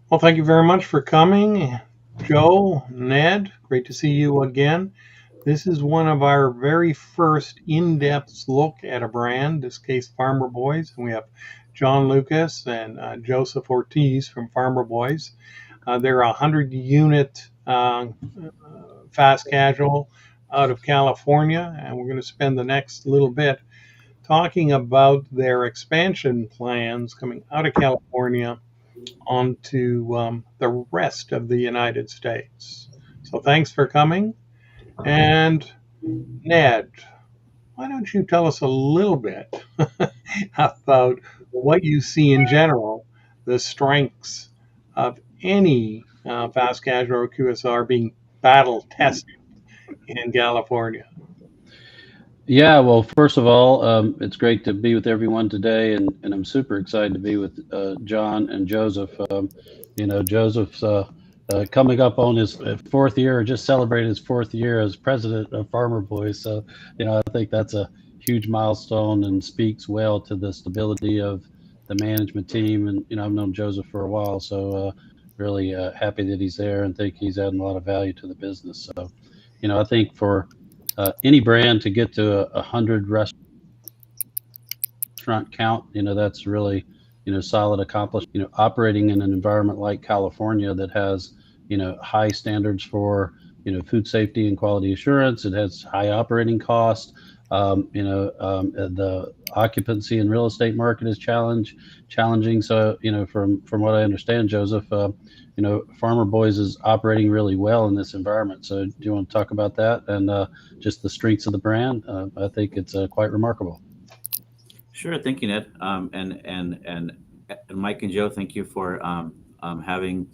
Well, thank you very much for coming, Joe, Ned. Great to see you again. This is one of our very first in-depth look at a brand, this case Farmer Boys. And we have John Lucas and Joseph Ortiz from Farmer Boys. They're a 100-unit fast casual out of California, and we're going to spend the next little bit talking about their expansion plans coming out of California onto the rest of the United States. So thanks for coming. And Ned, why don't you tell us a little bit about what you see in general, the strengths of any fast casual or QSR being battle tested in California? Yeah, well, first of all, it's great to be with everyone today, and I'm super excited to be with John and Joseph. Joseph's coming up on his fourth year, or just celebrated his fourth year as president of Farmer Boys. So, I think that's a huge milestone and speaks well to the stability of the management team. And, I've known Joseph for a while, so really happy that he's there and think he's adding a lot of value to the business. So, I think for any brand to get to 100 restaurant count, that's really, solid accomplishment. Operating in an environment like California that has, high standards for, food safety and quality assurance. It has high operating costs. The occupancy and real estate market is challenging. So, from what I understand, Joseph, Farmer Boys is operating really well in this environment. So, do you want to talk about that and just the strengths of the brand? I think it's quite remarkable. Sure, thank you, Ned. And Mike and Joe, thank you for having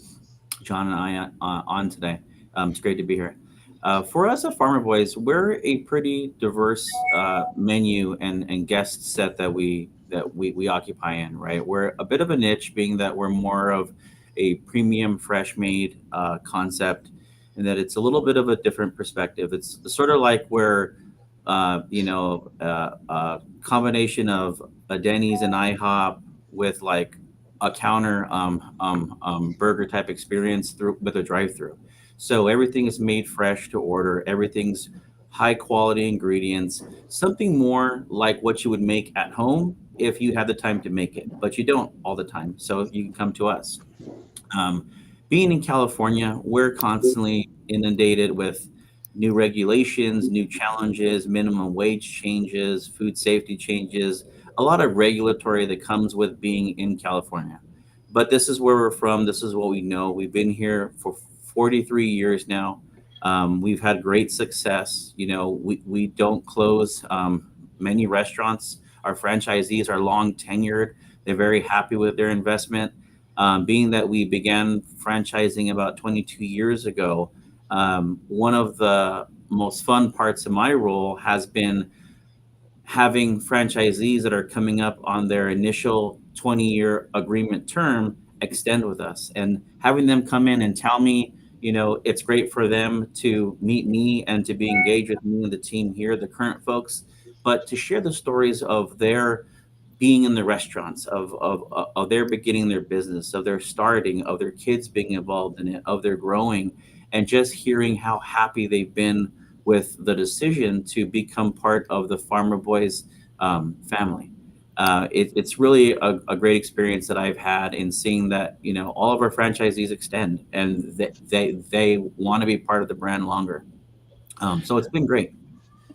John and I on today. It's great to be here. For us at Farmer Boys, we're a pretty diverse menu and guest set that we occupy in. Right, we're a bit of a niche, being that we're more of a premium fresh made concept, and that it's a little bit of a different perspective. It's sort of like where a combination of a Denny's and IHOP with like a counter burger type experience through with a drive-through. So everything is made fresh to order. Everything's high quality ingredients, something more like what you would make at home if you had the time to make it, but you don't all the time. So you can come to us. Um, Being in California, we're constantly inundated with new regulations, new challenges, minimum wage changes, food safety changes, a lot of regulatory that comes with being in California. But this is where we're from. This is what we know. We've been here for 43 years now. We've had great success. We don't close many restaurants. Our franchisees are long tenured. They're very happy with their investment. Being that we began franchising about 22 years ago, one of the most fun parts of my role has been having franchisees that are coming up on their initial 20-year agreement term extend with us, and having them come in and tell me, it's great for them to meet me and to be engaged with me and the team here, the current folks, but to share the stories of their being in the restaurants, of their beginning their business, of their starting, of their kids being involved in it, of their growing, and just hearing how happy they've been with the decision to become part of the Farmer Boys family. It's really a great experience that I've had in seeing that all of our franchisees extend, and they want to be part of the brand longer. So it's been great.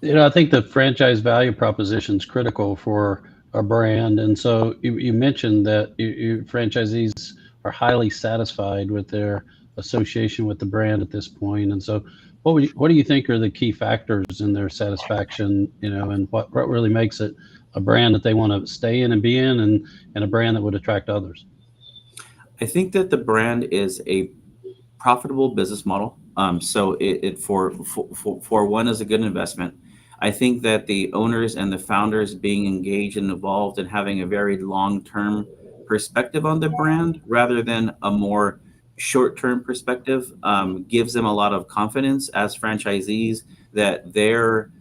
I think the franchise value proposition is critical for a brand. And so you mentioned that franchisees are highly satisfied with their association with the brand at this point. And so what do you think are the key factors in their satisfaction, and what really makes it a brand that they want to stay in and be in, and a brand that would attract others? I think that the brand is a profitable business model. So it for one is a good investment. I think that the owners and the founders being engaged and involved and having a very long-term perspective on the brand rather than a more short-term perspective gives them a lot of confidence as franchisees that their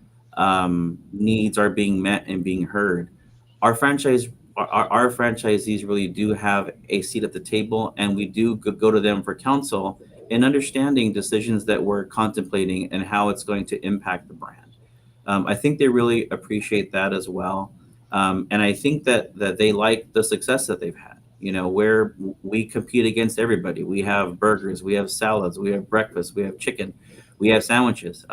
needs are being met and being heard. Our franchise our franchisees really do have a seat at the table, and we do go to them for counsel in understanding decisions that we're contemplating and how it's going to impact the brand. I think they really appreciate that as well. And I think that they like the success that they've had, where we compete against everybody. We have burgers, we have salads, we have breakfast, we have chicken, we have sandwiches.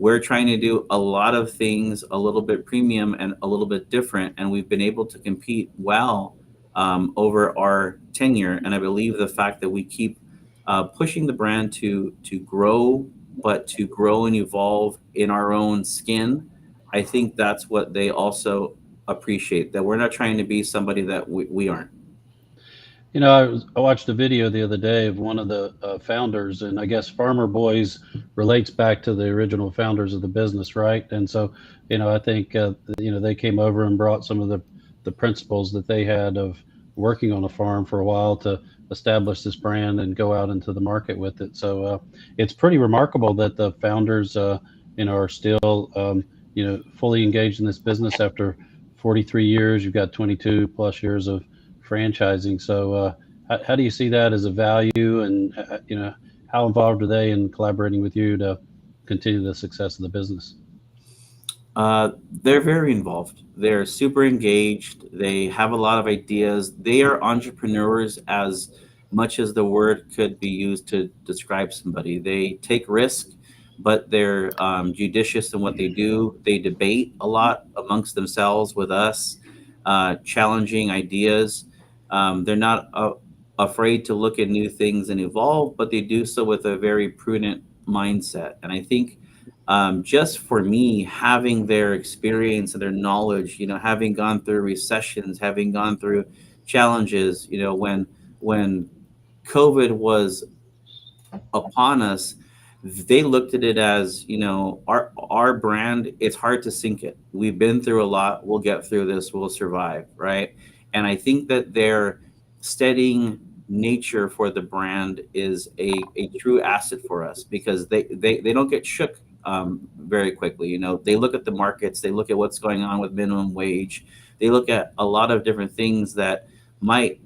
We're trying to do a lot of things a little bit premium and a little bit different, and we've been able to compete well over our tenure. And I believe the fact that we keep pushing the brand to grow, but to grow and evolve in our own skin, I think that's what they also appreciate, that we're not trying to be somebody that we aren't. I watched a video the other day of one of the founders, and I guess Farmer Boys relates back to the original founders of the business, right? And so, I think, they came over and brought some of the principles that they had of working on a farm for a while to establish this brand and go out into the market with it. So it's pretty remarkable that the founders, are still, fully engaged in this business after 43 years. You've got 22 plus years of franchising. So how do you see that as a value, and how involved are they in collaborating with you to continue the success of the business? They're very involved. They're super engaged. They have a lot of ideas. They are entrepreneurs as much as the word could be used to describe somebody. They take risk, but they're judicious in what they do. They debate a lot amongst themselves with us, challenging ideas. They're not afraid to look at new things and evolve, but they do so with a very prudent mindset. And I think just for me, having their experience and their knowledge, having gone through recessions, having gone through challenges, when COVID was upon us, they looked at it as, our brand, it's hard to sink it. We've been through a lot. We'll get through this. We'll survive. Right. And I think that their steadying nature for the brand is a true asset for us, because they don't get shook very quickly. They look at the markets, they look at what's going on with minimum wage. They look at a lot of different things that might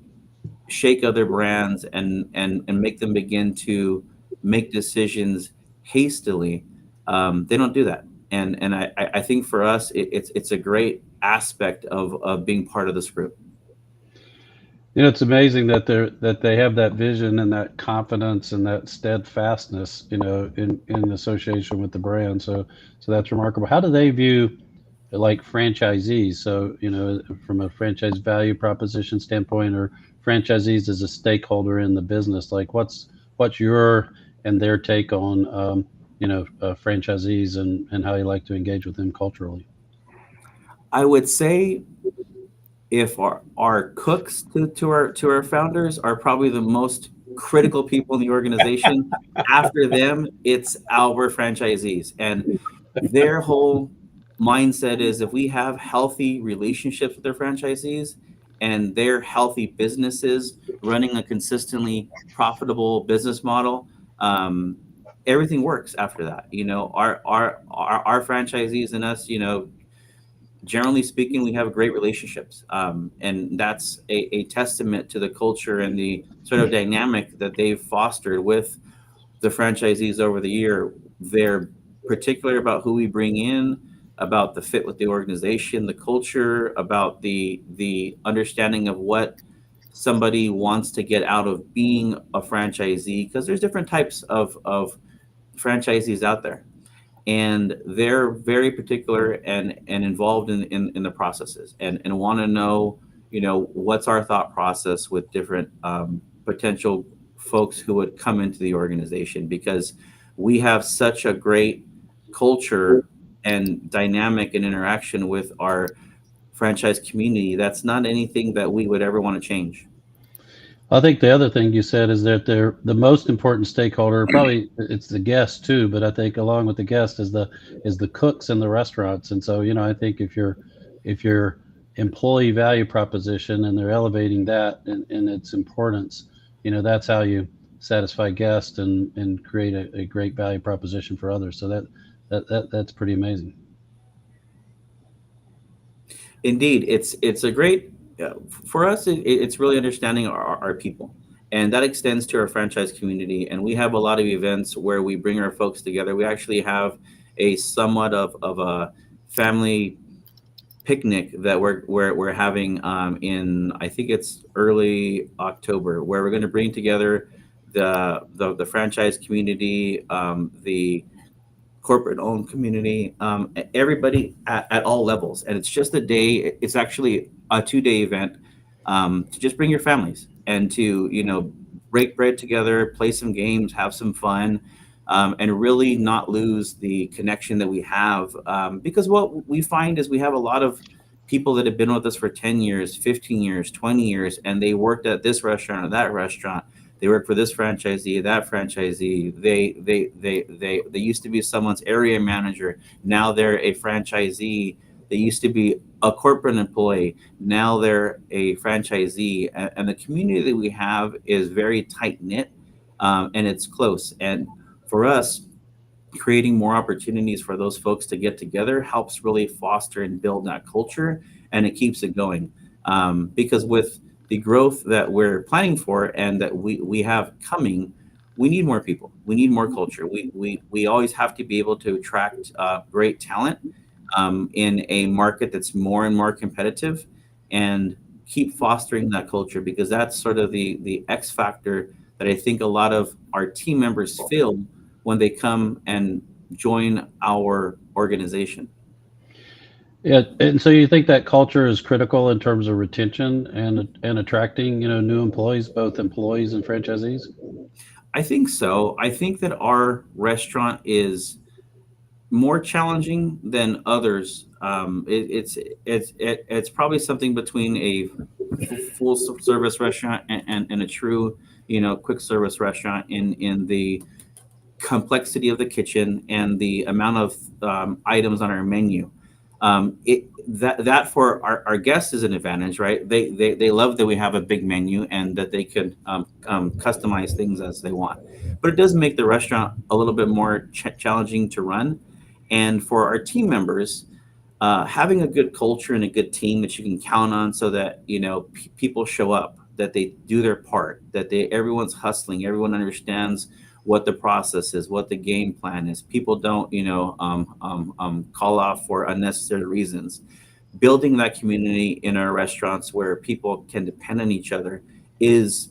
shake other brands and make them begin to make decisions hastily. They don't do that. And I think for us, it's a great aspect of being part of this group. It's amazing that they have that vision and that confidence and that steadfastness, in association with the brand. So that's remarkable. How do they view like franchisees? So, from a franchise value proposition standpoint, or franchisees as a stakeholder in the business, like what's your and their take on, franchisees and how you like to engage with them culturally? I would say if our cooks to our founders are probably the most critical people in the organization. After them, it's our franchisees, and their whole mindset is, if we have healthy relationships with their franchisees and they're healthy businesses running a consistently profitable business model, everything works after that. Our franchisees and us, generally speaking, we have great relationships. And that's a testament to the culture and the sort of dynamic that they've fostered with the franchisees over the year. They're particular about who we bring in, about the fit with the organization, the culture, about the understanding of what somebody wants to get out of being a franchisee, because there's different types of franchisees out there. And they're very particular and involved in the processes, and want to know, what's our thought process with different potential folks who would come into the organization, because we have such a great culture and dynamic and interaction with our franchise community. That's not anything that we would ever want to change. I think the other thing you said is that they're the most important stakeholder. Probably it's the guest too, but I think along with the guest is the cooks in the restaurants. And so, I think if your employee value proposition and they're elevating that and its importance, that's how you satisfy guests and create a great value proposition for others. So that's pretty amazing. Indeed, it's a great Yeah, for us, it's really understanding our people, and that extends to our franchise community. And we have a lot of events where we bring our folks together. We actually have a somewhat of a family picnic that we're having in, I think it's early October, where we're going to bring together the franchise community, the corporate owned community, everybody at all levels. And it's just a day, it's actually a 2 day event, to just bring your families and to, break bread together, play some games, have some fun, and really not lose the connection that we have. Because what we find is we have a lot of people that have been with us for 10 years, 15 years, 20 years, and they worked at this restaurant or that restaurant. They work for this franchisee, that franchisee. They used to be someone's area manager. Now they're a franchisee. They used to be a corporate employee. Now they're a franchisee. And the community that we have is very tight knit, and it's close. And for us, creating more opportunities for those folks to get together helps really foster and build that culture, and it keeps it going. Because with the growth that we're planning for and that we have coming, we need more people. We need more culture. We always have to be able to attract great talent, in a market that's more and more competitive, and keep fostering that culture, because that's sort of the X factor that I think a lot of our team members feel when they come and join our organization. Yeah, and so you think that culture is critical in terms of retention and attracting, new employees, both employees and franchisees? I think so. I think that our restaurant is more challenging than others. It's probably something between a full service restaurant and a true, quick service restaurant in the complexity of the kitchen and the amount of items on our menu. That for our guests is an advantage, right? They love that we have a big menu and that they could customize things as they want. But it does make the restaurant a little bit more challenging to run. And for our team members, having a good culture and a good team that you can count on, so that people show up, that they do their part, that everyone's hustling, everyone understands what the process is, what the game plan is. People don't call off for unnecessary reasons. Building that community in our restaurants where people can depend on each other is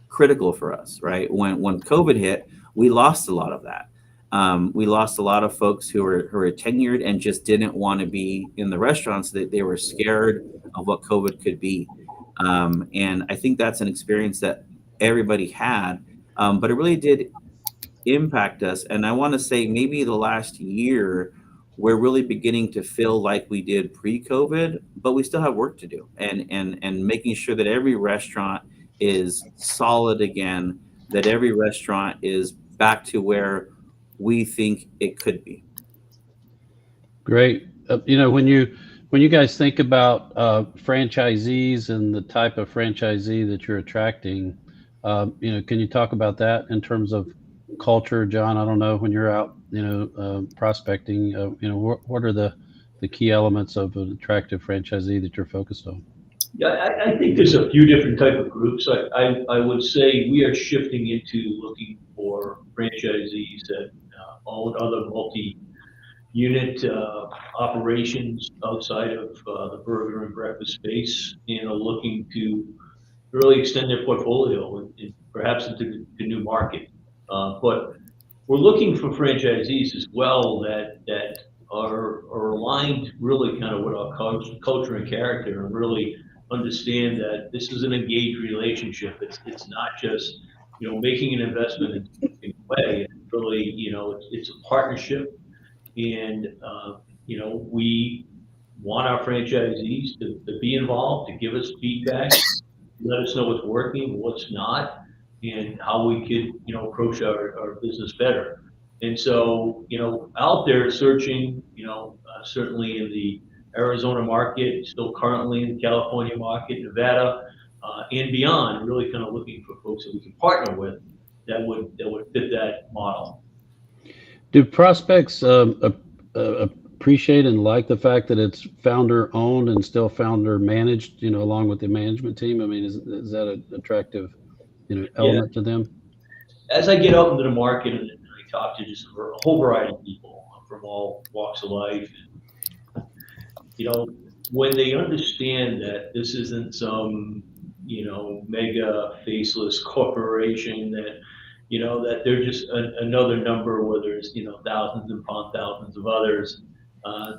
critical for us, right? When COVID hit, we lost a lot of that. We lost a lot of folks who were tenured and just didn't want to be in the restaurants. That they were scared of what COVID could be, and I think that's an experience that everybody had, but it really did impact us. And I want to say maybe the last year, we're really beginning to feel like we did pre-COVID, but we still have work to do, and making sure that every restaurant is solid again, that every restaurant is back to where we think it could be. Great. When you guys think about franchisees and the type of franchisee that you're attracting, can you talk about that in terms of culture, John? I don't know, when you're out, prospecting, what are the key elements of an attractive franchisee that you're focused on? Yeah, I think there's a few different type of groups. I would say we are shifting into looking for franchisees that own other multi-unit operations outside of the burger and breakfast space, and are looking to really extend their portfolio and perhaps into the new market. But we're looking for franchisees as well that are aligned really kind of with our culture and character, and really understand that this is an engaged relationship. It's not just making an investment in a way. It's really it's a partnership, and we want our franchisees to be involved, to give us feedback, let us know what's working, what's not, and how we could, approach our business better. And so, out there searching, certainly in the Arizona market, still currently in the California market, Nevada, and beyond, really kind of looking for folks that we can partner with that would fit that model. Do prospects appreciate and like the fact that it's founder owned and still founder managed, along with the management team? I mean, is that an attractive, Yeah. element to them? As I get out into the market and I talk to just a whole variety of people from all walks of life, when they understand that this isn't some, mega faceless corporation that they're just another number where there's, thousands upon thousands of others,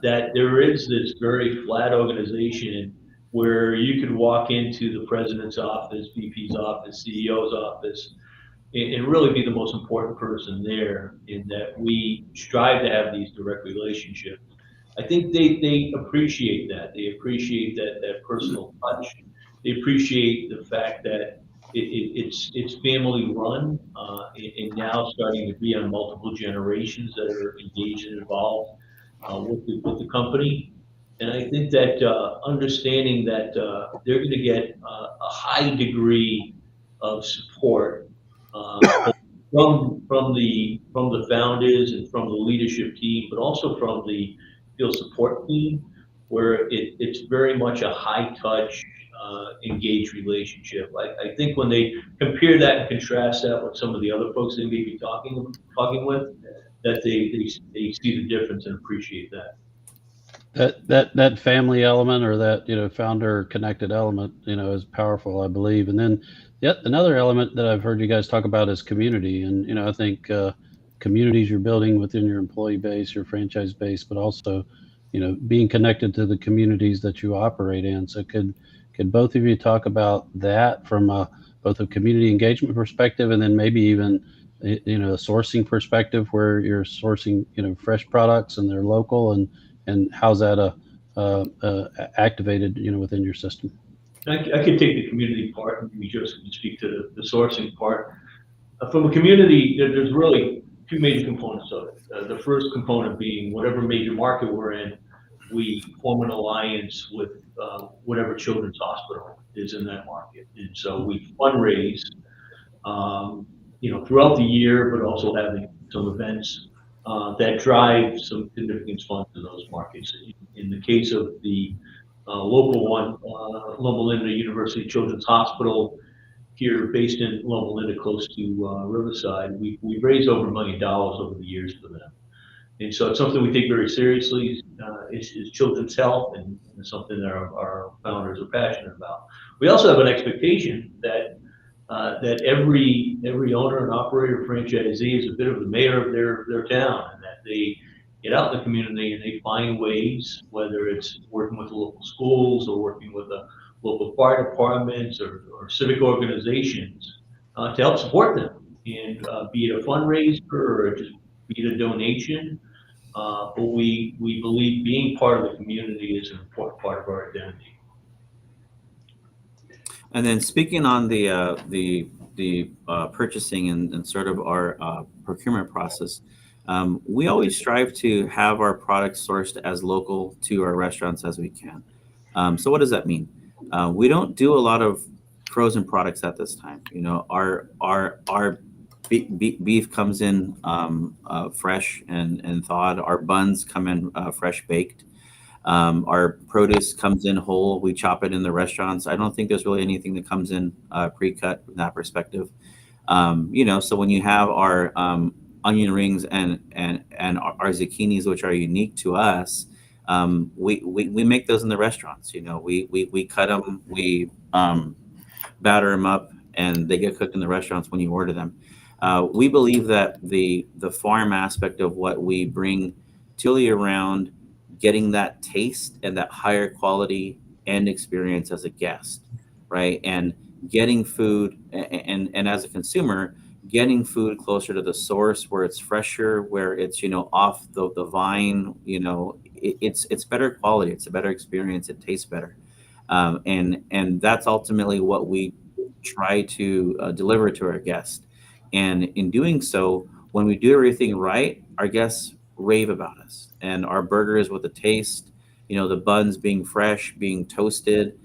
that there is this very flat organization where you could walk into the president's office, VP's office, CEO's office, and really be the most important person there, in that we strive to have these direct relationships. I think they appreciate that. They appreciate that personal touch. They appreciate the fact that it's family run, and now starting to be on multiple generations that are engaged and involved with the company. And I think that understanding that they're going to get a high degree of support from the founders and from the leadership team, but also from the field support team, where it's very much a high touch, engaged relationship. I think when they compare that and contrast that with some of the other folks they may be talking with, that they see the difference and appreciate that. That family element, or that founder connected element, is powerful, I believe. And then yet another element that I've heard you guys talk about is community. And I think communities you're building within your employee base, your franchise base, but also being connected to the communities that you operate in. So could both of you talk about that from both a community engagement perspective, and then maybe even a sourcing perspective, where you're sourcing fresh products and they're local, and how's that activated within your system? I could take the community part, and maybe Joseph can speak to the sourcing part. From a community, there's really two major components of it. The first component being whatever major market we're in, we form an alliance with whatever children's hospital is in that market. And so we fundraise, throughout the year, but also having some events that drive some significant funds in those markets. In the case of the local one, Loma Linda University Children's Hospital, here based in Loma Linda, close to Riverside, we've raised over $1 million over the years for them. And so it's something we take very seriously. Is children's health, and it's something that our founders are passionate about. We also have an expectation that every owner and operator, franchisee, is a bit of the mayor of their town, and that they get out in the community and they find ways, whether it's working with the local schools or working with the local fire departments or civic organizations, to help support them, and be it a fundraiser or just be it a donation. But we believe being part of the community is an important part of our identity. And then speaking on the purchasing and sort of our procurement process, we always strive to have our products sourced as local to our restaurants as we can. So what does that mean? We don't do a lot of frozen products at this time. Our beef comes in fresh and thawed. Our buns come in fresh baked. Our produce comes in whole. We chop it in the restaurants. I don't think there's really anything that comes in pre-cut from that perspective. So when you have our onion rings and our zucchinis, which are unique to us, we make those in the restaurants. We cut them, we batter them up, and they get cooked in the restaurants when you order them. We believe that the farm aspect of what we bring to the around, getting that taste and that higher quality and experience as a guest, right? And getting food, and as a consumer, getting food closer to the source, where it's fresher, where it's off the vine, it's better quality, it's a better experience, it tastes better, and that's ultimately what we try to deliver to our guests. And in doing so, when we do everything right, our guests rave about us, and our burgers with the taste, the buns being fresh, being toasted,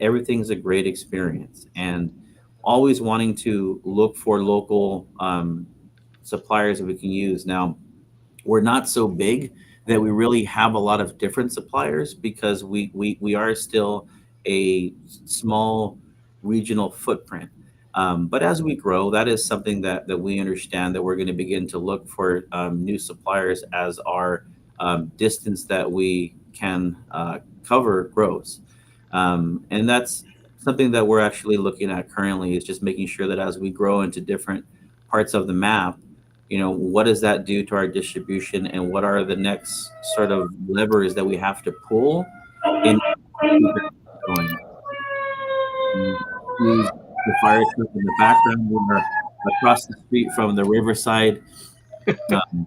everything's a great experience. And always wanting to look for local suppliers that we can use. Now, we're not so big that we really have a lot of different suppliers, because we are still a small regional footprint. But as we grow, that is something that we understand, that we're going to begin to look for new suppliers as our distance that we can cover grows. And that's something that we're actually looking at currently, is just making sure that as we grow into different parts of the map, what does that do to our distribution, and what are the next sort of levers that we have to pull in order to keep it going. Excuse the fire truck in the background. We are across the street from the Riverside um,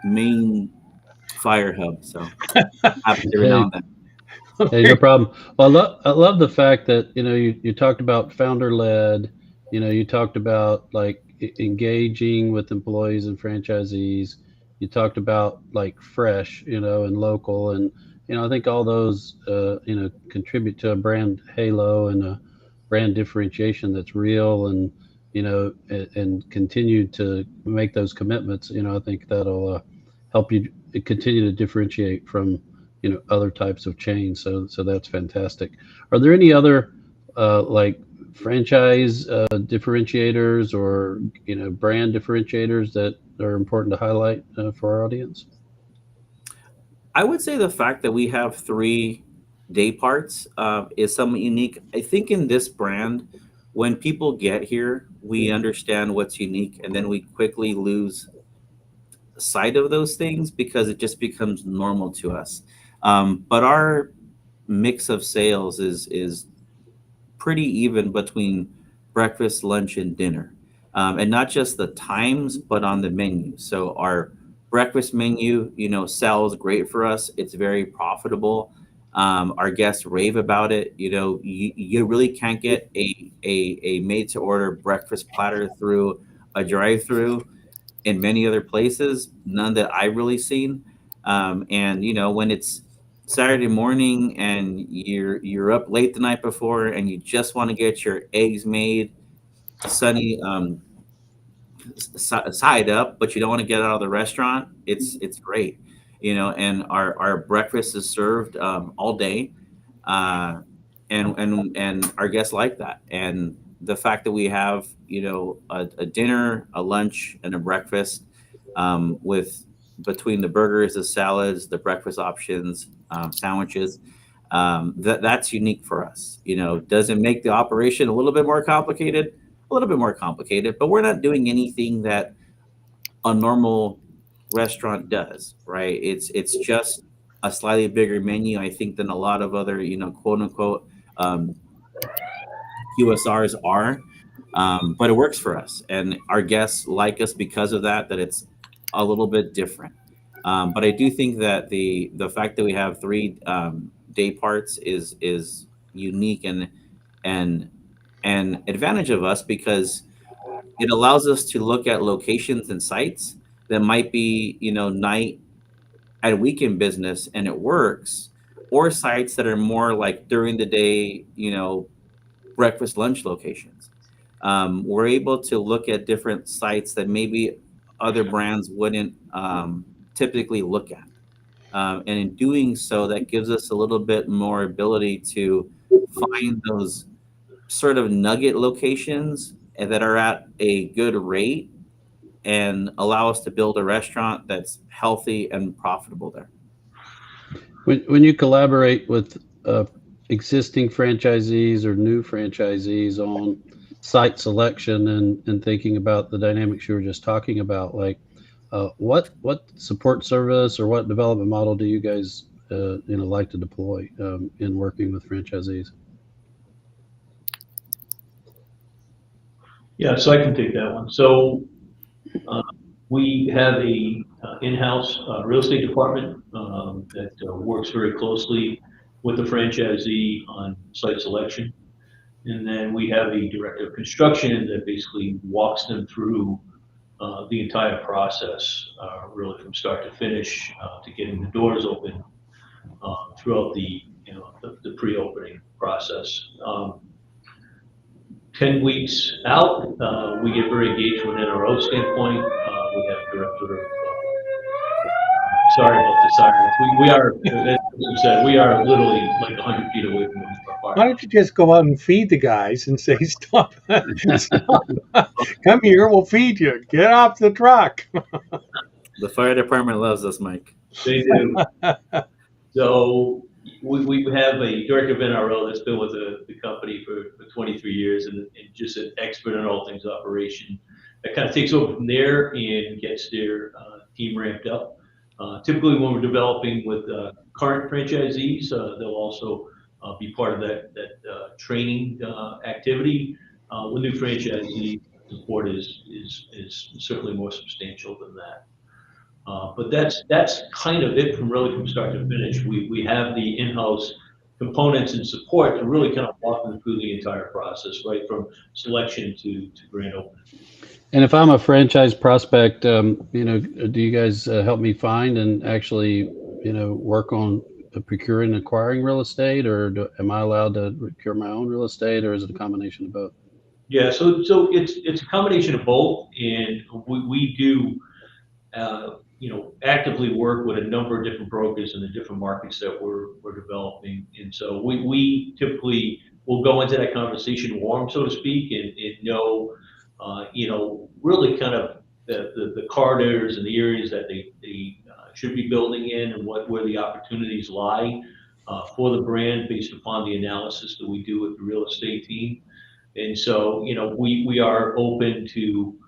main fire hub, so happens every now Hey, and then. hey, no problem. Well, I love the fact that, you talked about founder led, you talked about like engaging with employees and franchisees. You talked about like fresh, and local. And, I think all those, contribute to a brand halo and a brand differentiation that's real, and, and continue to make those commitments. I think that'll help you continue to differentiate from, other types of chains. So that's fantastic. Are there any other like franchise differentiators, or brand differentiators that are important to highlight for our audience? I would say the fact that we have three day parts is somewhat unique. I think in this brand, when people get here, we understand what's unique, and then we quickly lose sight of those things because it just becomes normal to us. But our mix of sales is pretty even between breakfast, lunch, and dinner. And not just the times, but on the menu. So our breakfast menu, sells great for us. It's very profitable. Our guests rave about it. You really can't get a made to order breakfast platter through a drive through in many other places, none that I've really seen. And when it's Saturday morning and you're up late the night before and you just want to get your eggs made, sunny side up, but you don't want to get out of the restaurant, it's great. And our breakfast is served all day, uh, and our guests like that. And the fact that we have a dinner, a lunch, and a breakfast, with between the burgers, the salads, the breakfast options, sandwiches, that's unique for us. Does it make the operation a little bit more complicated? A little bit more complicated, but we're not doing anything that a normal restaurant does, right? It's just a slightly bigger menu, I think, than a lot of other, quote unquote, um, QSRs are. But it works for us, and our guests like us because of that. That it's a little bit different. But I do think that the fact that we have three day parts is unique, and an advantage of us, because it allows us to look at locations and sites that might be night and weekend business and it works, or sites that are more like during the day, breakfast lunch locations. We're able to look at different sites that maybe other brands wouldn't typically look at. And in doing so, that gives us a little bit more ability to find those sort of nugget locations and that are at a good rate, and allow us to build a restaurant that's healthy and profitable there. When you collaborate with existing franchisees or new franchisees on site selection, and thinking about the dynamics you were just talking about, like what support service or what development model do you guys like to deploy in working with franchisees? Yeah, so I can take that one. So we have a in-house real estate department that works very closely with the franchisee on site selection. And then we have a director of construction that basically walks them through the entire process, really from start to finish, to getting the doors open throughout the pre-opening process. 10 weeks out, we get very engaged from an NRO standpoint. We have director of Sorry about the sirens. We are, as you said, we are literally like 100 feet away from our Why fire. don't you just go out and feed the guys and say, stop, stop, come here, we'll feed you. Get off the truck. The fire department loves us, Mike. They do. So we have a director of NRO that's been with the company for 23 years and just an expert in all things operation. That kind of takes over from there and gets their team ramped up. Typically, when we're developing with current franchisees, they'll also be part of that training activity. With new franchisees, support is certainly more substantial than that. But that's kind of it from start to finish. We have the in-house components and support to really kind of walk them through the entire process, right from selection to grand opening. And if I'm a franchise prospect, you know, do you guys help me find and actually, you know, work on procuring and acquiring real estate, or am I allowed to procure my own real estate, or is it a combination of both? Yeah, so it's a combination of both, and we do you know, actively work with a number of different brokers in the different markets that we're developing. And so we typically will go into that conversation warm, so to speak, and know, you know, really kind of the corridors and the areas that they should be building in and where the opportunities lie for the brand based upon the analysis that we do with the real estate team. And so, you know, we are open to,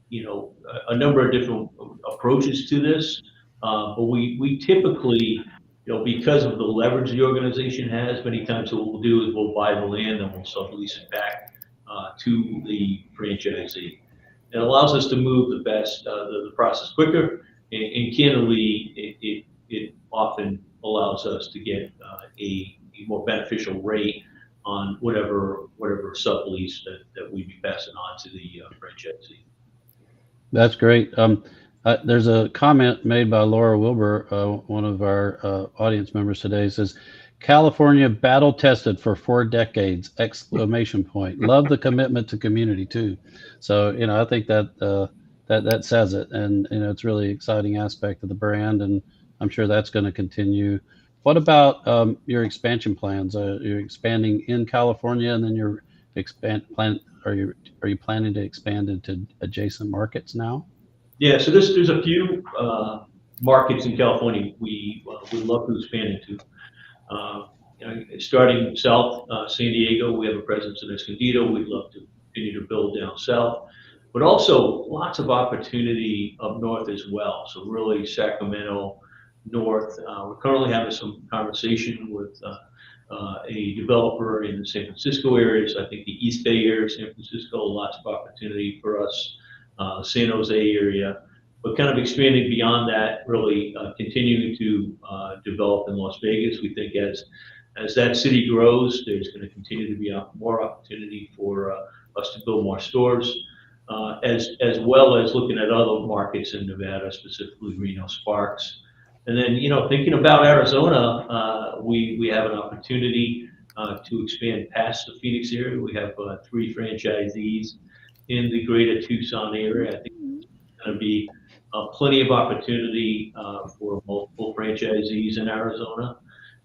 you know, a number of different approaches to this. But we typically, you know, because of the leverage the organization has, many times what we'll do is we'll buy the land and we'll sublease it back to the franchisee. It allows us to move the process quicker, and candidly, it often allows us to get a more beneficial rate on whatever sublease that we'd be passing on to the franchisee. That's great. There's a comment made by Laura Wilbur, one of our audience members today. Says, "California battle tested for 4 decades!" Exclamation point. Love the commitment to community too. So you know, I think that that says it, and you know, it's really exciting aspect of the brand, and I'm sure that's going to continue. What about your expansion plans? You're expanding in California, and then you're Are you planning to expand into adjacent markets now? Yeah, so there's a few markets in California we would love to expand into. You know, starting south, San Diego, we have a presence in Escondido. We'd love to continue to build down south, but also lots of opportunity up north as well. So really Sacramento north. We're currently having some conversation with a developer in the San Francisco areas. I think the East Bay area, San Francisco, lots of opportunity for us. San Jose area, but kind of expanding beyond that, really continuing to develop in Las Vegas. We think as that city grows, there's going to continue to be more opportunity for us to build more stores, as well as looking at other markets in Nevada, specifically Reno, Sparks. And then, you know, thinking about Arizona, we have an opportunity to expand past the Phoenix area. We have 3 franchisees in the greater Tucson area. I think there's going to be plenty of opportunity for multiple franchisees in Arizona.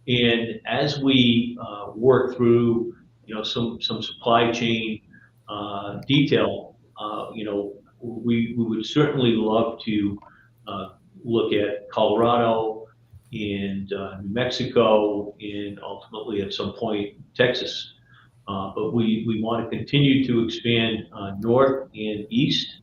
And as we work through, you know, some supply chain detail, you know, we would certainly love to look at Colorado and New Mexico, and ultimately at some point Texas. But we want to continue to expand north and east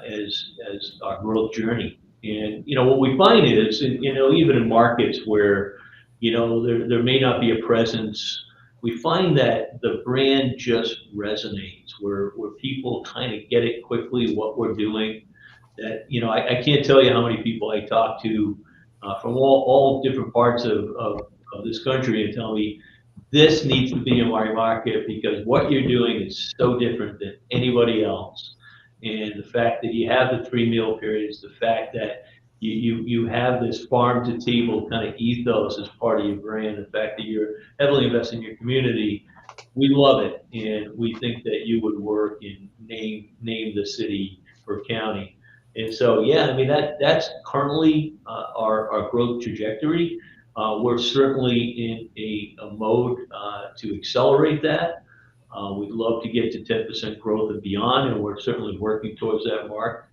as our growth journey. And you know what we find is, you know, even in markets where, you know, there may not be a presence, we find that the brand just resonates, where people kind of get it quickly what we're doing. That, you know, I can't tell you how many people I talk to from all different parts of this country and tell me, this needs to be in my market because what you're doing is so different than anybody else. And the fact that you have the 3 meal periods, the fact that you have this farm to table kind of ethos as part of your brand, the fact that you're heavily investing in your community, we love it. And we think that you would work and name the city or county. And so, yeah, I mean, that's currently our growth trajectory. We're certainly in a mode to accelerate that. We'd love to get to 10% growth and beyond, and we're certainly working towards that mark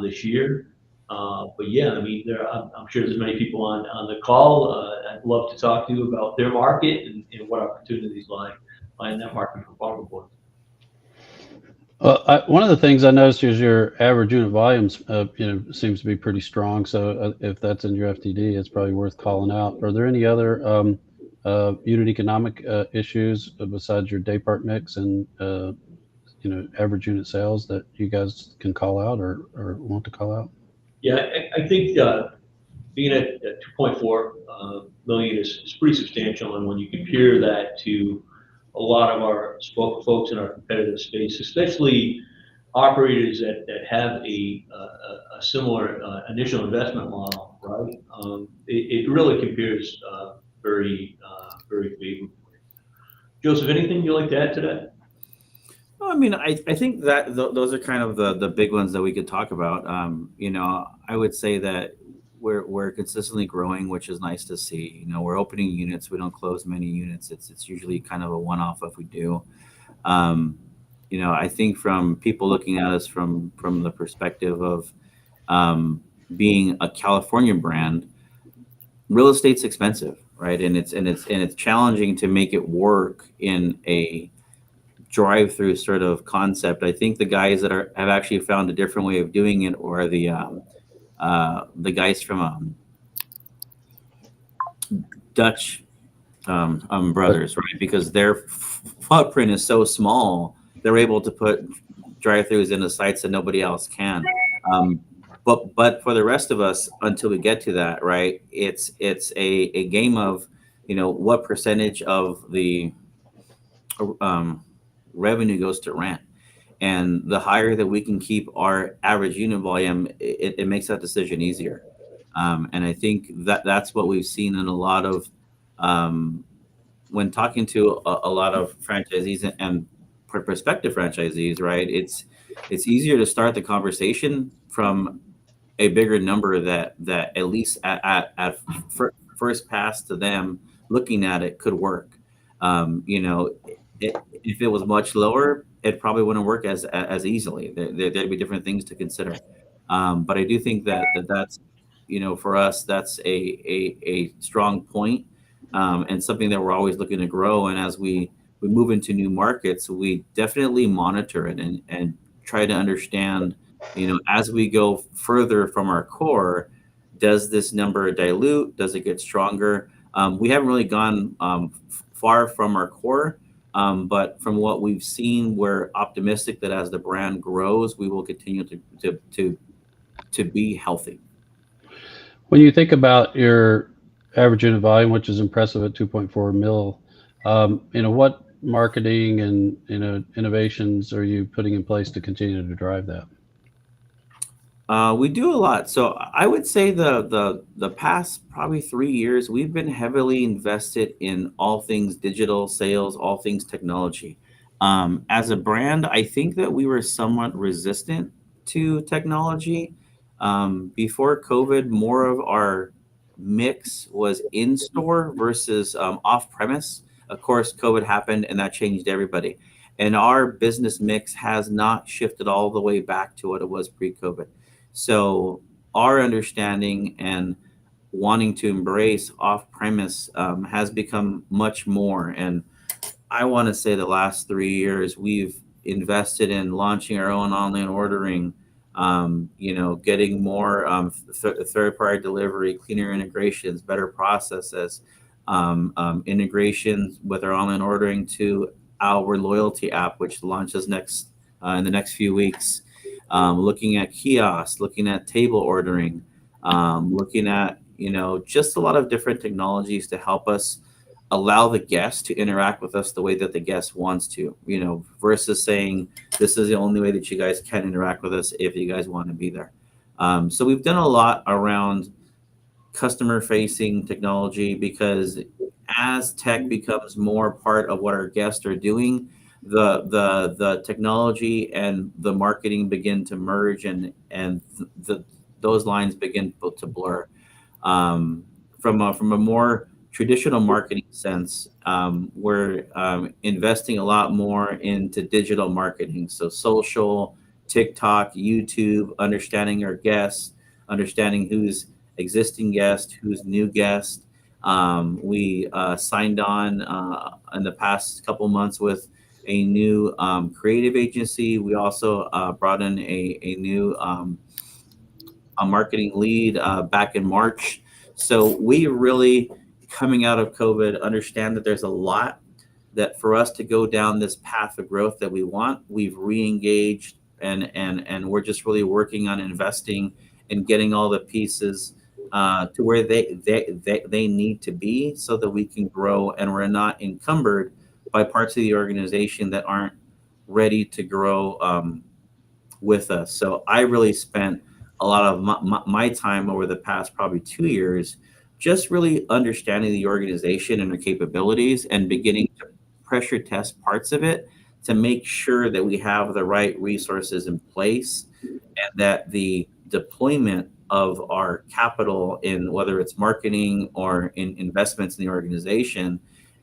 this year. But yeah, I mean, I'm sure there's many people on the call. I'd love to talk to you about their market and what opportunities lie in that market for farmer boards. One of the things I noticed is your average unit volumes, seems to be pretty strong. So if that's in your FTD, it's probably worth calling out. Are there any other unit economic issues besides your day part mix and average unit sales that you guys can call out or want to call out? Yeah, I think being at 2.4 million is pretty substantial, and when you compare that to a lot of our folks in our competitive space, especially operators that have a similar initial investment model, right? It really compares very favorably. Joseph, anything you'd like to add to that? Well, I mean, I think that those are kind of the big ones that we could talk about. I would say that we're consistently growing, which is nice to see. We're opening units. We don't close many units. It's usually kind of a one-off if we do. I think from people looking at us from the perspective of being a California brand, real estate's expensive, right? And it's challenging to make it work in a drive-through sort of concept. I think the guys that have actually found a different way of doing it, or the guys from Dutch brothers, right? Because their footprint is so small, they're able to put drive-throughs into sites that nobody else can. But for the rest of us, until we get to that, right? It's a game of, what percentage of the revenue goes to rent, and the higher that we can keep our average unit volume, it makes that decision easier. And I think that's what we've seen in a lot of when talking to a lot of franchisees and prospective franchisees, right? It's easier to start the conversation from a bigger number that at least at first pass to them looking at it could work. If it was much lower, it probably wouldn't work as easily. There'd be different things to consider. But I do think that's, for us, that's a strong point, and something that we're always looking to grow. And as we move into new markets, we definitely monitor it and try to understand, as we go further from our core, does this number dilute? Does it get stronger? We haven't really gone far from our core. But from what we've seen, we're optimistic that as the brand grows, we will continue to be healthy. When you think about your average unit volume, which is impressive at 2.4 mil, what marketing and innovations are you putting in place to continue to drive that? We do a lot. So I would say the past probably 3 years, we've been heavily invested in all things digital sales, all things technology. As a brand, I think that we were somewhat resistant to technology. Before COVID, more of our mix was in-store versus off-premise. Of course, COVID happened and that changed everybody. And our business mix has not shifted all the way back to what it was pre-COVID. So our understanding and wanting to embrace off-premise has become much more. And I want to say the last 3 years, we've invested in launching our own online ordering, getting more third-party delivery, cleaner integrations, better processes, integrations with our online ordering to our loyalty app, which launches in the next few weeks. Looking at kiosks, looking at table ordering, looking at, just a lot of different technologies to help us allow the guest to interact with us the way that the guest wants to, versus saying, this is the only way that you guys can interact with us if you guys want to be there. So we've done a lot around customer-facing technology, because as tech becomes more part of what our guests are doing, the technology and the marketing begin to merge, and those lines begin to blur. Um, from a more traditional marketing sense, we're investing a lot more into digital marketing, so social, TikTok, YouTube, understanding our guests, understanding who's existing guest, who's new guest. We signed on in the past couple months with a new creative agency. We also brought in a new a marketing lead back in March. So we really, coming out of COVID, understand that there's a lot that for us to go down this path of growth that we want. We've re-engaged, and we're just really working on investing and getting all the pieces to where they need to be so that we can grow and we're not encumbered by parts of the organization that aren't ready to grow with us. So I really spent a lot of my time over the past probably 2 years just really understanding the organization and their capabilities and beginning to pressure test parts of it to make sure that we have the right resources in place and that the deployment of our capital in whether it's marketing or in investments in the organization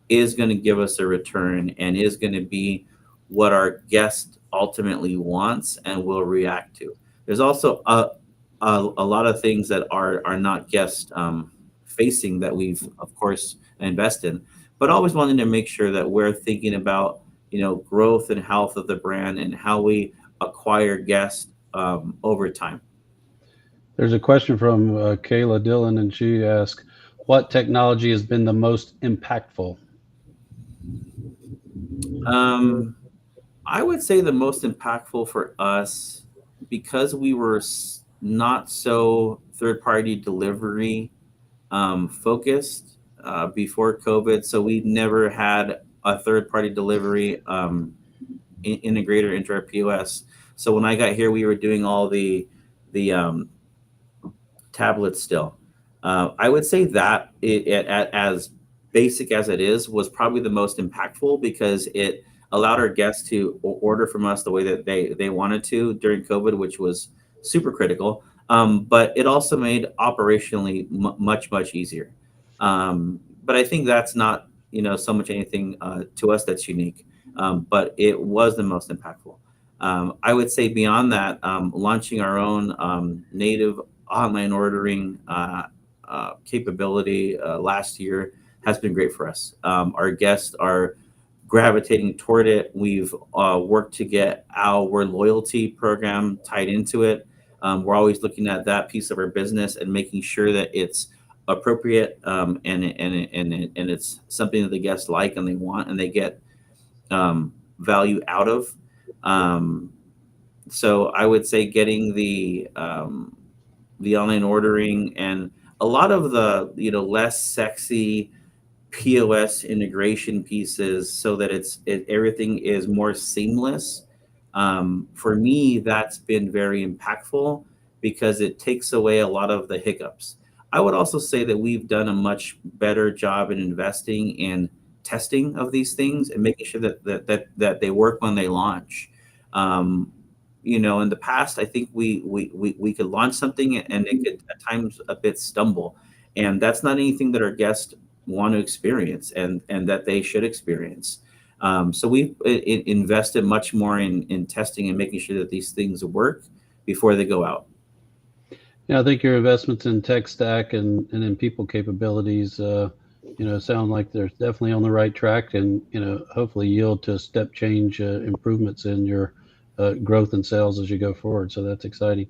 is going to give us a return and is going to be what our guest ultimately wants and will react to. There's also a lot of things that are not guest facing that we've of course invested in, but always wanting to make sure that we're thinking about growth and health of the brand and how we acquire guests over time. There's a question from Kayla Dillon, and she asked, "What technology has been the most impactful?" I would say the most impactful for us, because we were not so third party delivery focused before COVID. So we never had a third party delivery integrator into our POS. So when I got here, we were doing all the tablets still. I would say that as basic as it is, was probably the most impactful because it allowed our guests to order from us the way that they wanted to during COVID, which was super critical. But it also made operationally much easier. But I think that's not so much anything to us that's unique. But it was the most impactful. I would say beyond that, launching our own native online ordering capability last year has been great for us. Our guests are gravitating toward it. We've worked to get our loyalty program tied into it. We're always looking at that piece of our business and making sure that it's appropriate and it's something that the guests like and they want and they get value out of. So I would say getting the online ordering and a lot of the less sexy POS integration pieces so that everything is more seamless. For me, that's been very impactful because it takes away a lot of the hiccups. I would also say that we've done a much better job in investing in testing of these things and making sure that they work when they launch. In the past, I think we could launch something and it could at times a bit stumble, and that's not anything that our guests want to experience and that they should experience. So we've invested much more in testing and making sure that these things work before they go out. Yeah, I think your investments in tech stack and in people capabilities, sound like they're definitely on the right track and, hopefully yield to step change improvements in your growth and sales as you go forward. So that's exciting.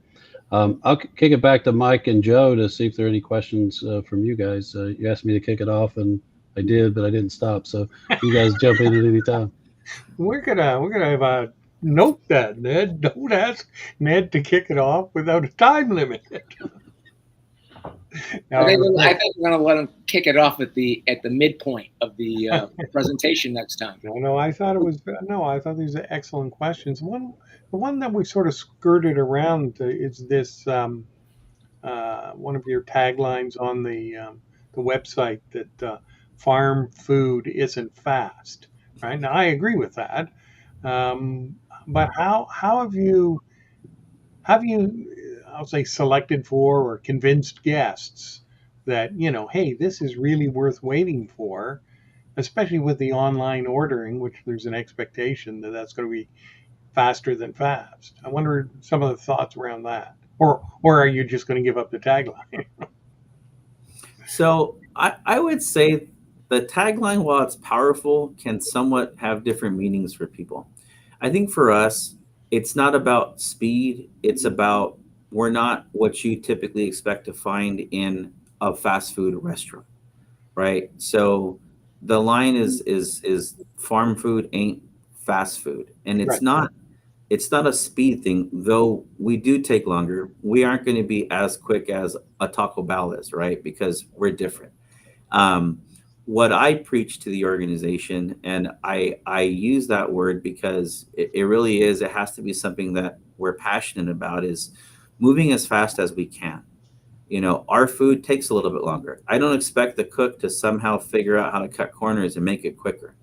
I'll kick it back to Mike and Joe to see if there are any questions from you guys. You asked me to kick it off, and I did, but I didn't stop. So you guys jump in at any time. We're gonna note that, Ned. Don't ask Ned to kick it off without a time limit. I think we're going to let him kick it off at the midpoint of the presentation next time. No, I thought these are excellent questions. The one that we sort of skirted around is this one of your taglines on the website that farm food isn't fast. Right now, I agree with that. But how have you I'll say selected for or convinced guests that hey, this is really worth waiting for, especially with the online ordering, which there's an expectation that that's going to be faster than fast. I wonder some of the thoughts around that, or are you just going to give up the tagline? So I would say the tagline, while it's powerful, can somewhat have different meanings for people. I think for us, it's not about speed. It's about we're not what you typically expect to find in a fast food restaurant, right? So the line is farm food ain't fast food, and Right. it's not a speed thing, though we do take longer. We aren't going to be as quick as a Taco Bell is, right? Because we're different. Um, what I preach to the organization, and I use that word because it really is, it has to be something that we're passionate about, is moving as fast as we can. Our food takes a little bit longer. I don't expect the cook to somehow figure out how to cut corners and make it quicker.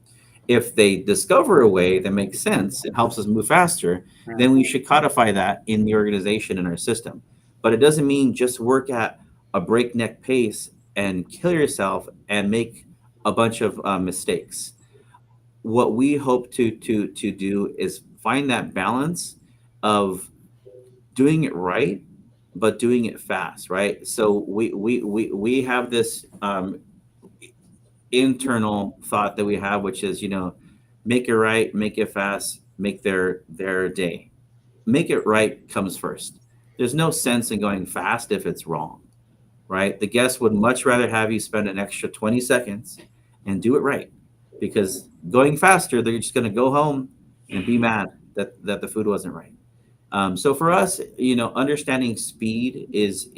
If they discover a way that makes sense and helps us move faster, then we should codify that in the organization and our system. But it doesn't mean just work at a breakneck pace and kill yourself and make a bunch of mistakes. What we hope to do is find that balance of doing it right, but doing it fast, right? So we have this internal thought that we have, which is, make it right, make it fast, make their day. Make it right comes first. There's no sense in going fast if it's wrong, right? The guests would much rather have you spend an extra 20 seconds and do it right, because going faster, they're just going to go home and be mad that the food wasn't right. So for us, understanding speed is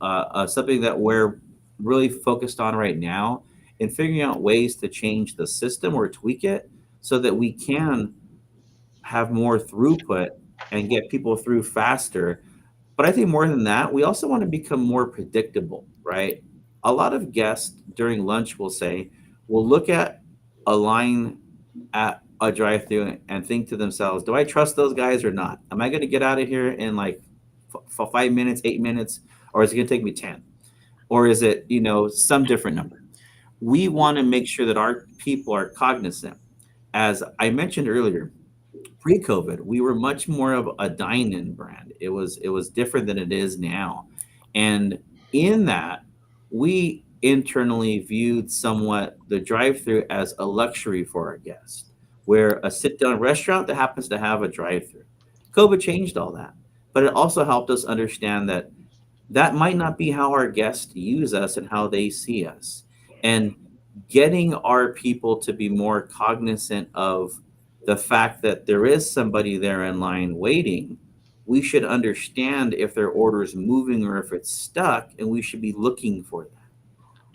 something that we're really focused on right now, and figuring out ways to change the system or tweak it so that we can have more throughput and get people through faster. But I think more than that, we also want to become more predictable, right? A lot of guests during lunch will say, we'll look at a line at a drive-through and think to themselves, do I trust those guys or not? Am I going to get out of here in like for 5 minutes, 8 minutes, or is it going to take me 10? Or is it, some different number? We want to make sure that our people are cognizant. As I mentioned earlier, pre-COVID, we were much more of a dine-in brand. It was different than it is now. And in that, we internally viewed somewhat the drive-through as a luxury for our guests, where a sit-down restaurant that happens to have a drive-through. COVID changed all that, but it also helped us understand that that might not be how our guests use us and how they see us. And getting our people to be more cognizant of the fact that there is somebody there in line waiting, we should understand if their order is moving or if it's stuck, and we should be looking for that.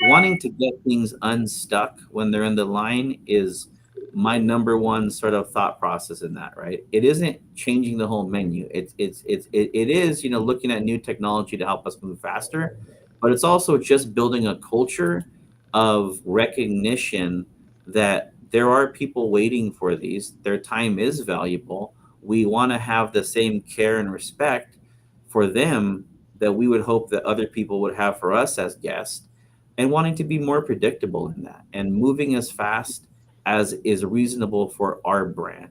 Wanting to get things unstuck when they're in the line is my number one sort of thought process in that, right? It isn't changing the whole menu. It is, looking at new technology to help us move faster, but it's also just building a culture of recognition that there are people waiting for these. Their time is valuable. We want to have the same care and respect for them that we would hope that other people would have for us as guests, and wanting to be more predictable in that and moving as fast as is reasonable for our brand.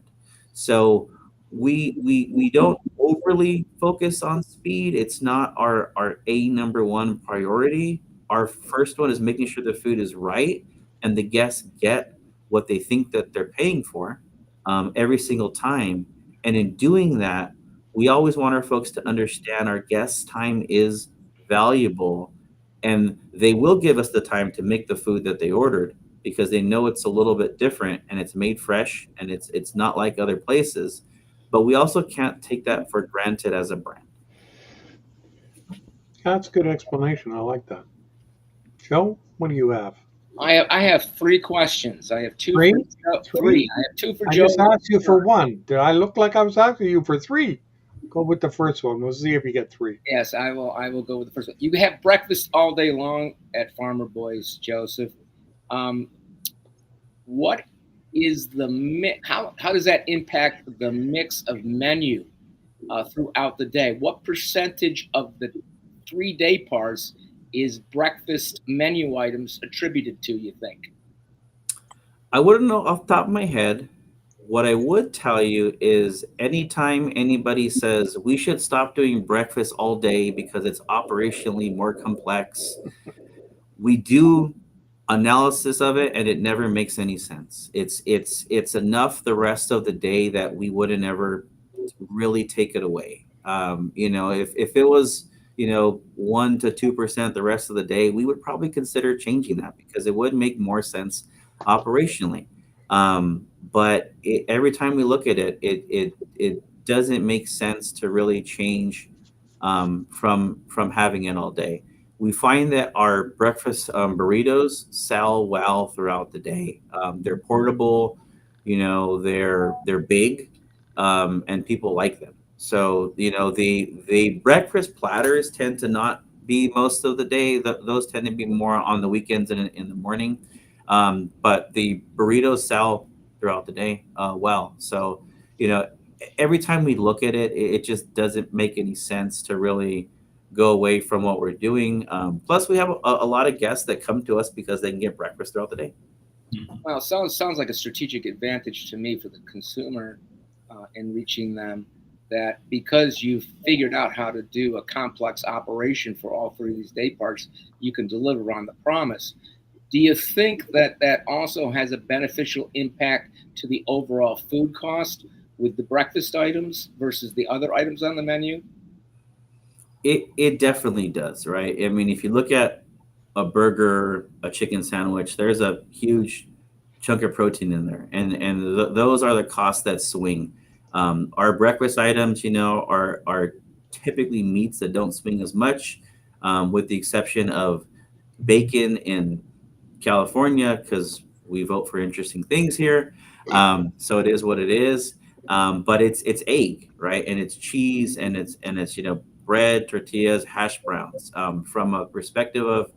So we don't overly focus on speed. It's not our a number one priority. Our first one is making sure the food is right and the guests get what they think that they're paying for every single time. And in doing that, we always want our folks to understand our guests' time is valuable, and they will give us the time to make the food that they ordered because they know it's a little bit different and it's made fresh and it's not like other places. But we also can't take that for granted as a brand. That's a good explanation. I like that. Joe, what do you have? I have three questions. I have two Three? for Joe. Three. I have two for I Joe. just asked you for one. Did I look like I was asking you for three? Go with the first one. We'll see if you get three. Yes, I will. I will go with the first one. You have breakfast all day long at Farmer Boys, Joseph. What is the mix? How does that impact the mix of menu throughout the day? What percentage of the 3 day parts is breakfast menu items attributed to, you think? I wouldn't know off the top of my head. What I would tell you is anytime anybody says we should stop doing breakfast all day because it's operationally more complex, we do analysis of it and it never makes any sense. It's enough the rest of the day that we wouldn't ever really take it away. If it was 1 to 2% the rest of the day, we would probably consider changing that because it would make more sense operationally. But every time we look at it, it doesn't make sense to really change from having it all day. We find that our breakfast burritos sell well throughout the day. They're portable, they're big, and people like them. So the breakfast platters tend to not be most of the day. Those tend to be more on the weekends and in the morning. But the burritos sell throughout the day well. So you know every time we look at it, it just doesn't make any sense to really go away from what we're doing. Plus, we have a lot of guests that come to us because they can get breakfast throughout the day. Well, sounds like a strategic advantage to me for the consumer in reaching them. That because you've figured out how to do a complex operation for all 3 of these day parts, you can deliver on the promise. Do you think that that also has a beneficial impact to the overall food cost with the breakfast items versus the other items on the menu? It definitely does, right? I mean, if you look at a burger, a chicken sandwich, there's a huge chunk of protein in there, and those are the costs that swing. Our breakfast items, are typically meats that don't swing as much, with the exception of bacon in California because we vote for interesting things here. So it is what it is. But it's egg, right? And it's cheese, and it's bread, tortillas, hash browns. From a perspective of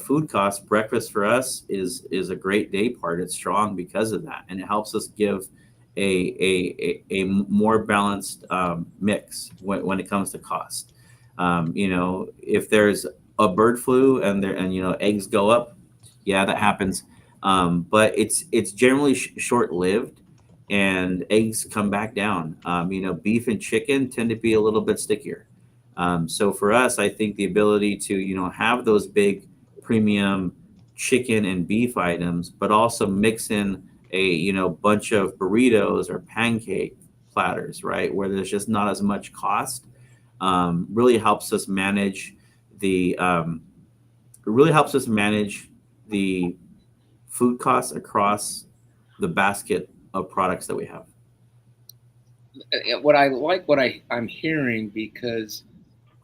food costs, breakfast for us is a great day part. It's strong because of that, and it helps us give a more balanced mix when it comes to cost. If there's a bird flu and eggs go up, yeah, that happens. But it's generally short lived, and eggs come back down. Beef and chicken tend to be a little bit stickier. So for us, I think the ability to have those big premium chicken and beef items, but also mix in a bunch of burritos or pancake platters, right, where there's just not as much cost, really helps us manage the the food costs across the basket of products that we have. What I like, I'm hearing, because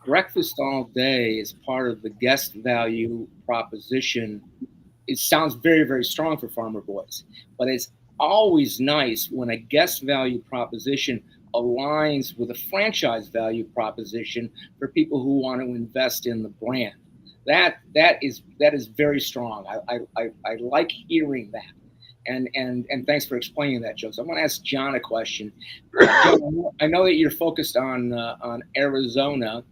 breakfast all day is part of the guest value proposition. It sounds very, very strong for Farmer Boys, but it's always nice when a guest value proposition aligns with a franchise value proposition for people who want to invest in the brand. That is very strong. I like hearing that. And thanks for explaining that, Joe. So I'm going to ask John a question. John, I know that you're focused on Arizona,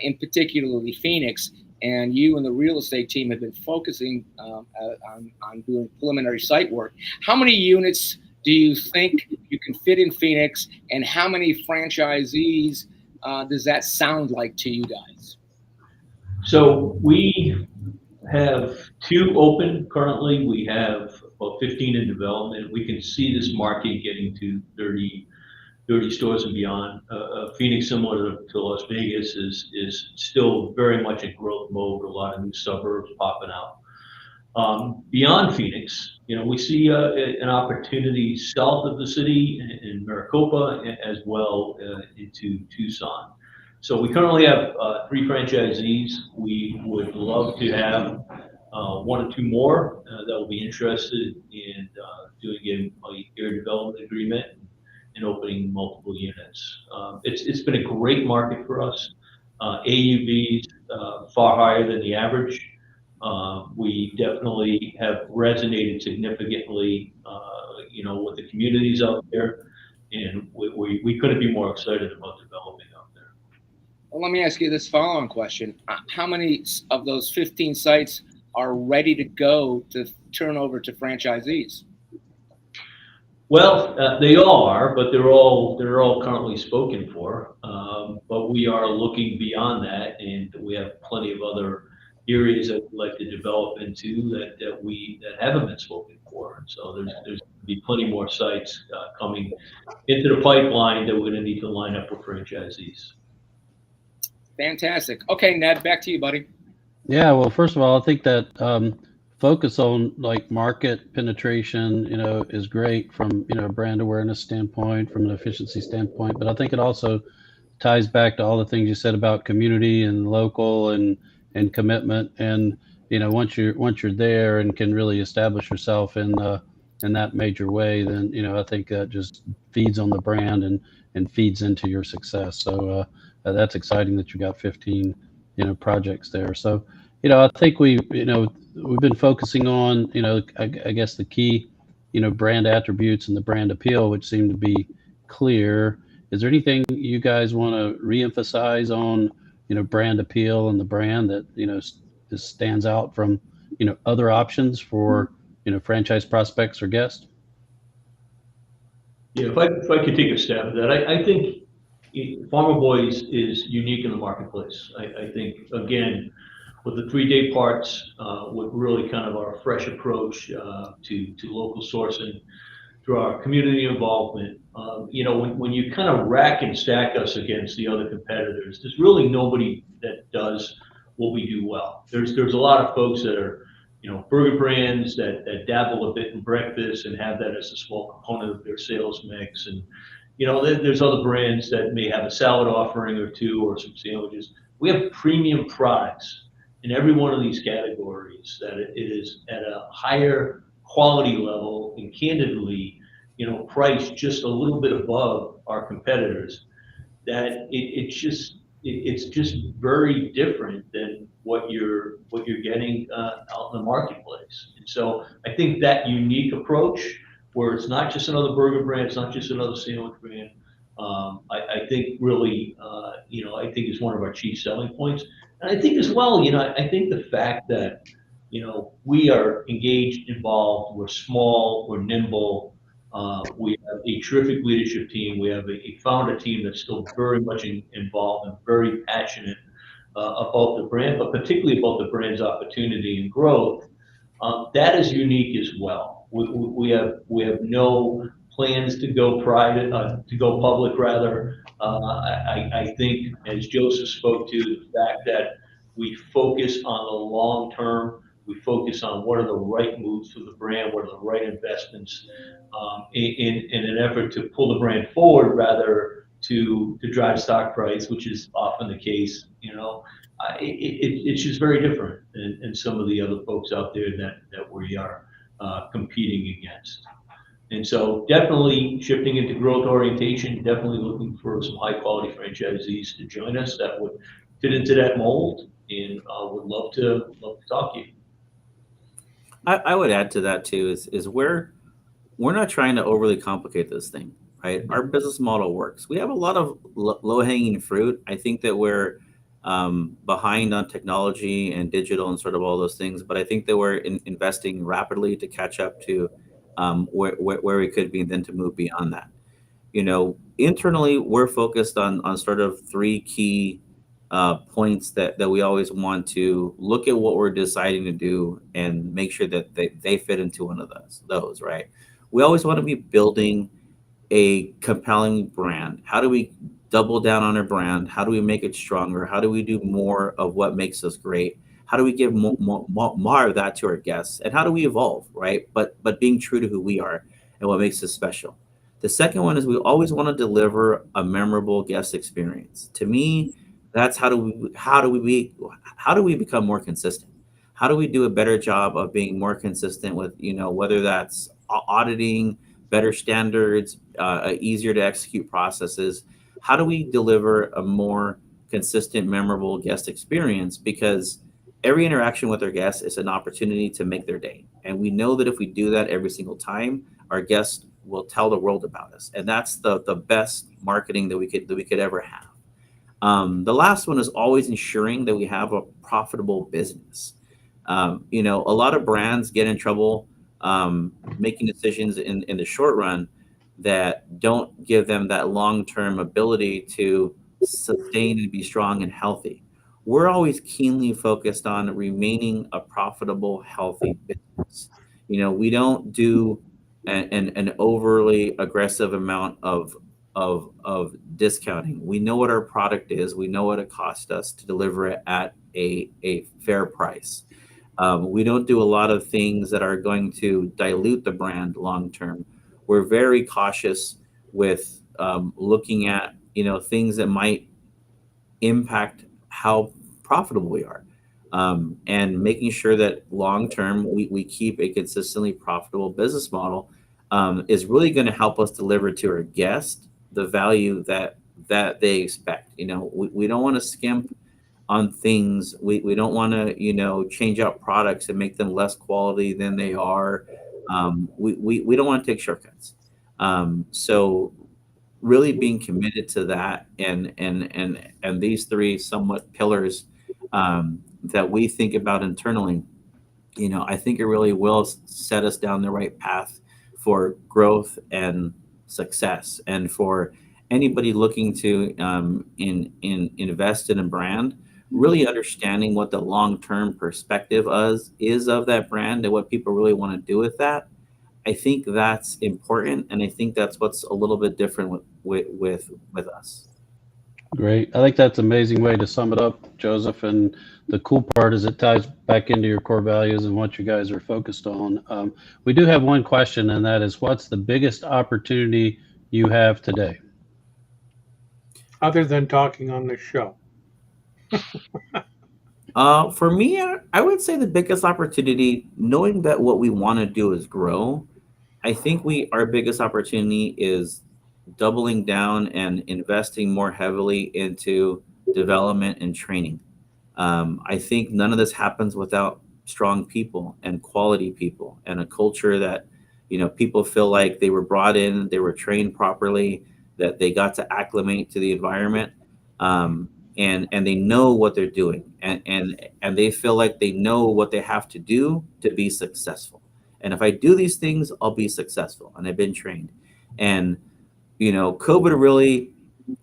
in particularly Phoenix, and you and the real estate team have been focusing on doing preliminary site work. How many units do you think you can fit in Phoenix, and how many franchisees does that sound like to you guys? So we have 2 open currently. We have about 15 in development. We can see this market getting to 30 stores and beyond. Phoenix, similar to Las Vegas, is still very much in growth mode. A lot of new suburbs popping out. Beyond Phoenix, we see an opportunity south of the city in Maricopa, as well into Tucson. So we currently have 3 franchisees. We would love to have 1 or 2 more that will be interested in doing a area development agreement and opening multiple units. It's been a great market for us. AUVs far higher than the average. We definitely have resonated significantly with the communities out there, and we couldn't be more excited about developing out there. Well, let me ask you this following question. How many of those 15 sites are ready to go to turn over to franchisees? Well, they all are, but they're all currently spoken for. But we are looking beyond that, and we have plenty of other areas that we'd like to develop into that haven't been spoken for. So there's going to be plenty more sites coming into the pipeline that we're going to need to line up with franchisees. Fantastic. Okay, Ned, back to you, buddy. Yeah, well, first of all, I think that focus on like market penetration, is great from, a brand awareness standpoint, from an efficiency standpoint. But I think it also ties back to all the things you said about community and local and commitment. And, once you're there and can really establish yourself in that major way, then, I think that just feeds on the brand and feeds into your success. So that's exciting that you got 15, projects there. So, I think we've been focusing on, I guess the key, brand attributes and the brand appeal, which seem to be clear. Is there anything you guys want to reemphasize on, brand appeal and the brand that, just stands out from, other options for, franchise prospects or guests? Yeah, if I could take a stab at that, I think Farmer Boys is unique in the marketplace. I think, again, with the 3-day parts, with really kind of our fresh approach to local sourcing through our community involvement, when you kind of rack and stack us against the other competitors, there's really nobody that does what we do well. There's a lot of folks that are, burger brands that dabble a bit in breakfast and have that as a small component of their sales mix. And, there's other brands that may have a salad offering or two or some sandwiches. We have premium products in every one of these categories that it is at a higher quality level and candidly, priced just a little bit above our competitors, that it's just very different than what you're getting out in the marketplace. And so I think that unique approach, where it's not just another burger brand, it's not just another sandwich brand, I think really, I think is one of our chief selling points. And I think as well, I think the fact that, we are engaged, involved, we're small, we're nimble, we have a terrific leadership team, we have a founder team that's still very much involved and very passionate about the brand, but particularly about the brand's opportunity and growth. That is unique as well. We have no plans to go private, to go public rather. I think, as Joseph spoke to, the fact that we focus on the long term, we focus on what are the right moves for the brand, what are the right investments, in an effort to pull the brand forward rather to drive stock price, which is often the case. It's just very different than some of the other folks out there that we are competing against. And so definitely shifting into growth orientation, definitely looking for some high quality franchisees to join us that would fit into that mold, and would love to talk to you. I would add to that too, is we're not trying to overly complicate this thing, right? Our business model works. We have a lot of low hanging fruit. I think that we're behind on technology and digital and sort of all those things, but I think that we're investing rapidly to catch up to where we could be, and then to move beyond that. Internally, we're focused on sort of 3 key points that we always want to look at what we're deciding to do and make sure that they fit into one of those, right? We always want to be building a compelling brand. How do we double down on our brand? How do we make it stronger? How do we do more of what makes us great? How do we give more of that to our guests? And how do we evolve, right? But being true to who we are and what makes us special. The second one is we always want to deliver a memorable guest experience. To me, that's how do we become more consistent? How do we do a better job of being more consistent with, whether that's auditing, better standards, easier to execute processes? How do we deliver a more consistent, memorable guest experience? Because every interaction with our guests is an opportunity to make their day. And we know that if we do that every single time, our guests will tell the world about us, and that's the best marketing that we could ever have. The last one is always ensuring that we have a profitable business. You know, a lot of brands get in trouble making decisions in the short run that don't give them that long-term ability to sustain and be strong and healthy. We're always keenly focused on remaining a profitable, healthy business. You know, we don't do an overly aggressive amount of discounting. We know what our product is. We know what it cost us to deliver it at a fair price. We don't do a lot of things that are going to dilute the brand long term. We're very cautious with looking at, you know, things that might impact how profitable we are, and making sure that long term we keep a consistently profitable business model is really going to help us deliver to our guests the value that they expect. You know, we don't want to skimp on things. We don't want to, you know, change out products and make them less quality than they are. We don't want to take shortcuts. So really being committed to that, and these three somewhat pillars that we think about internally, you know, I think it really will set us down the right path for growth and success. And for anybody looking to invest in a brand, really understanding what the long-term perspective is of that brand and what people really want to do with that. I think that's important, and I think that's what's a little bit different with us. Great. I think that's an amazing way to sum it up, Joseph. And the cool part is it ties back into your core values and what you guys are focused on. We do have one question, and that is, what's the biggest opportunity you have today? Other than talking on this show. For me, I would say the biggest opportunity, knowing that what we want to do is grow. I think our biggest opportunity is doubling down and investing more heavily into development and training. I think none of this happens without strong people and quality people and a culture that, you know, people feel like they were brought in, they were trained properly, that they got to acclimate to the environment, and they know what they're doing, and they feel like they know what they have to do to be successful. And if I do these things, I'll be successful. And I've been trained. And, you know, COVID really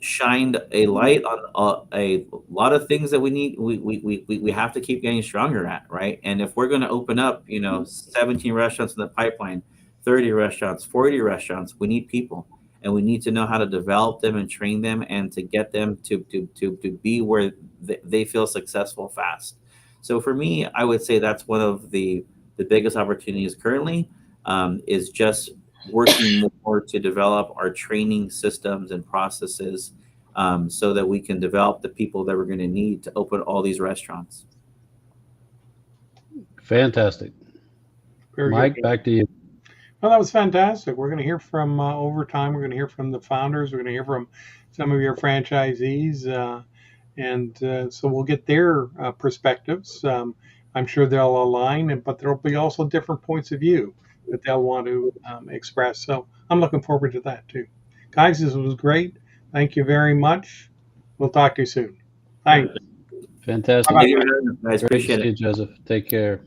shined a light on a lot of things that we need. We have to keep getting stronger at, right? And if we're going to open up, you know, 17 restaurants in the pipeline, 30 restaurants, 40 restaurants, we need people. And we need to know how to develop them and train them and to get them to be where they feel successful fast. So for me, I would say that's one of the biggest opportunities currently, is just working more to develop our training systems and processes, so that we can develop the people that we're going to need to open all these restaurants. Fantastic. Very Mike, good. back to you. Well, that was fantastic. We're going to hear from Overtime. We're going to hear from the founders. We're going to hear from some of your franchisees, and so we'll get their perspectives. I'm sure they'll align, but there'll be also different points of view that they'll want to express. So I'm looking forward to that too. Guys, this was great. Thank you very much. We'll talk to you soon. Thanks. Fantastic. Bye-bye. Thank you, guys. Great to Appreciate see you, it. Joseph. Take care.